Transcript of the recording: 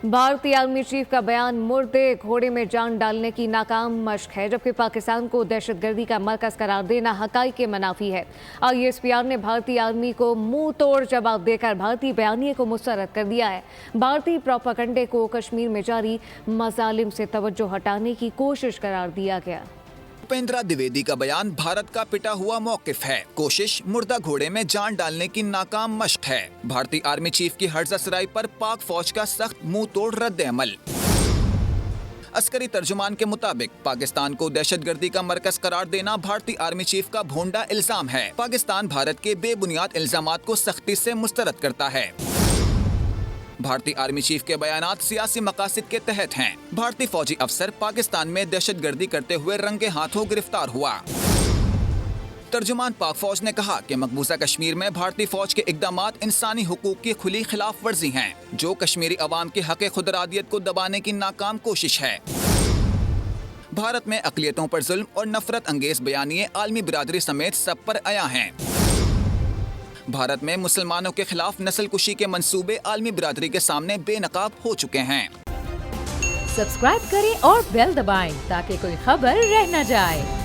भारतीय army chief का बयान मुर्दे घोड़े में जान डालने की नाकाम मशक है, जबकि पाकिस्तान को दहशतगर्दी का मरकज करार देना हकाइक के मनाफी है। ISPR ने भारतीय आर्मी को मुंह तोड़ जवाब देकर भारतीय बयानिए को मुस्तरद कर दिया है। भारतीय प्रोपेगेंडे को कश्मीर में जारी मजालिम से तवज्जो हटाने की कोशिश करार दिया गया। भूपेंद्र द्विवेदी का बयान भारत का पिटा हुआ मौकिफ है। कोशिश मुर्दा घोड़े में जान डालने की नाकाम मशक है। भारतीय आर्मी चीफ की हर्जा सराई पर पाक फौज का सख्त मुंह तोड़ रद्द अमल। अस्करी तर्जुमान के मुताबिक पाकिस्तान को दहशतगर्दी का मरकज करार देना भारतीय आर्मी चीफ का भोंडा इल्जाम है। पाकिस्तान भारत के बेबुनियाद इल्जामात को सख्ती से मुस्तरद करता है। भारतीय आर्मी चीफ के बयानात सियासी मकासद के तहत हैं। भारतीय फौजी अफसर पाकिस्तान में दहशतगर्दी करते हुए रंगे हाथों गिरफ्तार हुआ। तर्जुमान पाक फौज ने कहा कि मकबूजा कश्मीर में भारतीय फौज के इकदामात इंसानी हुकूक की खुली खिलाफ वर्जी हैं, जो कश्मीरी अवाम के हक खुदरादियत को दबाने की नाकाम कोशिश है। भारत में अक़लियतों पर जुल्म और नफरत अंगेज बयानिए आलमी बिरादरी समेत सब पर आया हैं। भारत में मुसलमानों के खिलाफ नस्लकुशी के मंसूबे आलमी बिरादरी के सामने बेनकाब हो चुके हैं। सब्सक्राइब करें और बेल दबाएं ताकि कोई खबर रह न जाए।